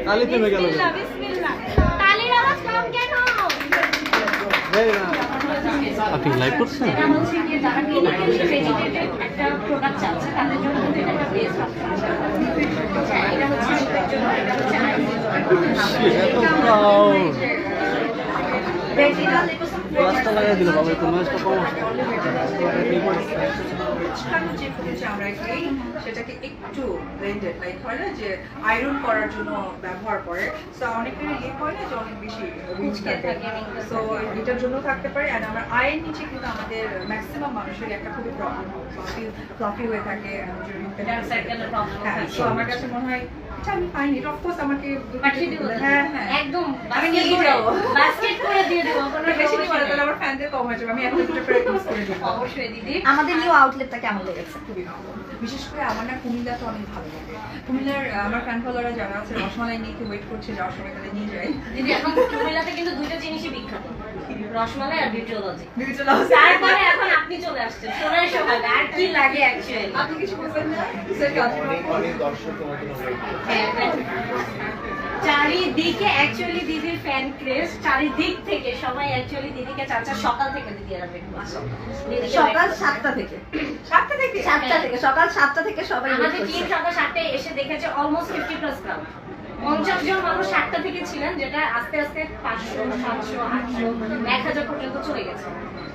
তালি থেমে গেল। বিসমিল্লাহ বিসমিল্লাহ। তালির আওয়াজ কম কেন? আপনি লাইভ করছেন? এটা হচ্ছে কি যারা ক্লিনিক্যালি ভেজিটেটেড একটা প্রোডাক্ট চাচ্ছে তাদের জন্য কিন্তু এটা একটা বেস্ট অপশন। এটা হচ্ছে এটার জন্য এটা হচ্ছে ভেজিটাল লিপোসাম রাস্তা লাগিয়ে দিল বাবা, একটু নয়েজটা কম আসছে। যে ফুটেছে আমরা কি সেটাকে একটু ব্লেন্ডেড লাইক হয় না যে আয়রন করার জন্য ব্যবহার করে, সো অনেকের ইয়ে হয় না যে অনেক বেশি রিচ থাকে, সো এটার জন্য থাকতে পারে। আর আমার আয়ের নিচে কিন্তু আমাদের ম্যাক্সিমাম মানুষের একটা খুবই প্রবলেম ফ্লাফি হয়ে থাকে, ডার্ক সার্কেলের প্রবলেম হ্যাঁ। সো আমার কাছে মনে হয় এটা আমি পাইনি, এটা অফকোর্স আমাকে পাঠিয়ে দিব। হ্যাঁ হ্যাঁ একদম আমি নিয়ে যাবো, বাস্কেট করে দিয়ে দেব। কোনো বেশি নিয়ে বলে তাহলে আমার ফ্যানদের কম হয়ে যাবে, আমি একটা দুটো করে ইউজ করে দেবো। অবশ্যই দিদি। আমাদের নিউ আউটলেটটা কেমন লেগেছে? খুবই ভালো, বিশেষ করে আমার না কুমিল্লা তো অনেক ভালো লাগে। কুমিল্লার আমার ফ্যান ফলোয়াররা যারা আছে রসমালাই নিয়ে ওয়েট করছে, যাওয়ার সময় তাহলে নিয়ে যায়। দিদি এখন কুমিল্লাতে কিন্তু দুইটা জিনিসই বিখ্যাত, রসমালাই আর বিউটিওলজি। বিউটিওলজি। তারপরে এখন আপনি চলে আসছেন সোনার সকাল, আর কি লাগে অ্যাকচুয়ালি? আপনি কিছু বলবেন না? স্যার চারিদিকে অ্যাকচুয়ালি দিদির ফ্যান ক্রেজ, চারিদিক থেকে সবাই অ্যাকচুয়ালি দিদিকে চাচা সকাল থেকে দিদি আর সকাল 7টা থেকে 7টা থেকে 7টা থেকে সকাল 7টা থেকে সবাই আমাদের টিম সকাল 7টায় এসে দেখেছে অলমোস্ট 50+ ক্রাউড। 50 জন মানুষ 7টা থেকে ছিলেন, যেটা আস্তে আস্তে 500, 700, 800, 1000 পর্যন্ত চলে গেছে।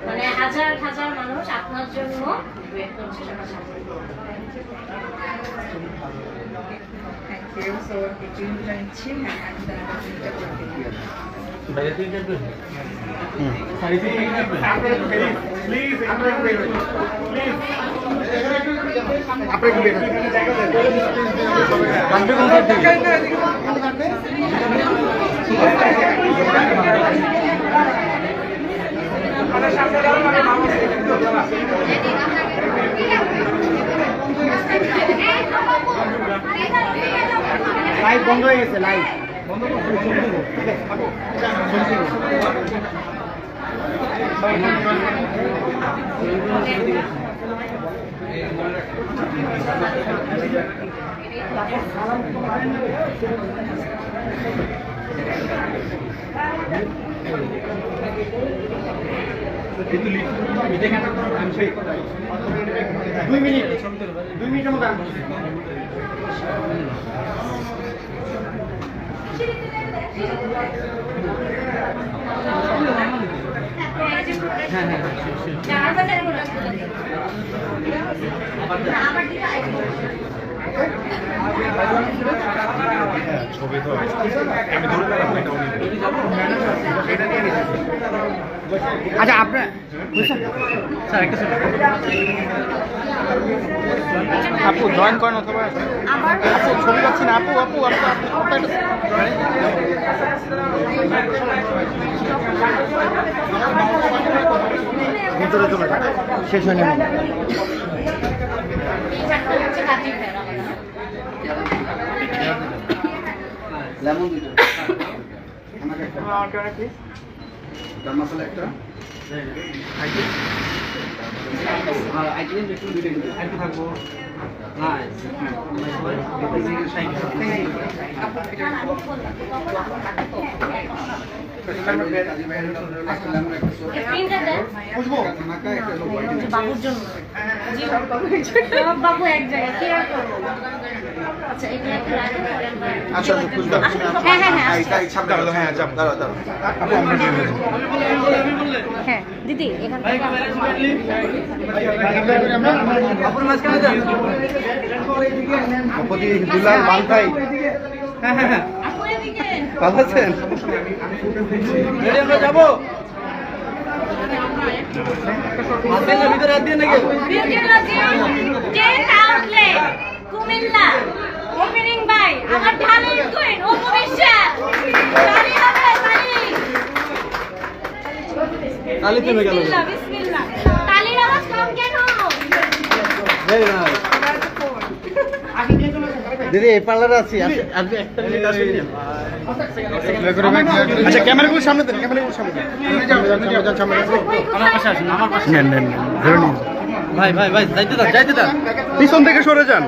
মানে হাজার হাজার মানুষ আপনার জন্য ওয়েট করছে সকাল 7টা। Thank you. সো এই ক্রিমটা নিচ্ছি, হ্যাঁ আমি ক্রিমটা করে দিই। বাইরে থেকে কাটবেন? সাইড থেকে কাটবেন? প্লিজ আমরা প্লিজ আপনি কি বের কাটবে কোন সাইড থেকে? লাইভ বন্ধ হয়ে গেছে, লাইভ বন্ধ করো। দুই মিনিটের মতো ছবি তো আমি ধরে পেলাম এটা। আচ্ছা আপনার স্যার একটা সেকেন্ড। আপু জয়েন করেন অথবা আপু ছবি পাচ্ছি না। আপু আপু ভিতরে চলে শেষ হয়নি। লেমন দুটো আমাকে প্লিজ। গরম মশলা একটা, আইটেম একটু দুইটা দিন আর কি থাকবো। নাইস। বাবুর জন্য বাবু এক জায়গায় কি আর করবো। আচ্ছা এটা একটা রাখি পরে আমরা আচ্ছা খুঁজলাম। হ্যাঁ হ্যাঁ হ্যাঁ দাঁড়াও, হ্যাঁ যাও, দাঁড়াও দাঁড়াও। আপু আমরা দিয়ে দেবো। হ্যাঁ দিদি এখান থেকে আপুর মাঝখানে যান। আপু দি দুলাল বাল ভাই। হ্যাঁ হ্যাঁ হ্যাঁ আপু এদিকে ভালো আছেন? রেডি আমরা যাবো। আসেন না ভিতরে, হাত দিয়ে নাকি? বিউটিওলজি 10 আউটলেট কুমিল্লা ওপেনিং বাই আমার ঢালের কুইন অপু বিশ্বাস। তালি হবে তালি। তালি থেমে গেল। বিসমিল্লাহ বিসমিল্লাহ। তালির আওয়াজ কম কেন? Very nice. দিদি এই পার্লারে আছি। আপনি একটা মিনিট আসেন। আচ্ছা ক্যামেরাগুলো সামনে দেন, ক্যামেরাগুলো সামনে দেন। আমার পাশে আসুন, আমার পাশে। নেন নেন ধরে নিন। ভাই ভাই ভাই যাইতে দাও, যাইতে দাও। পিছন থেকে সরে যান।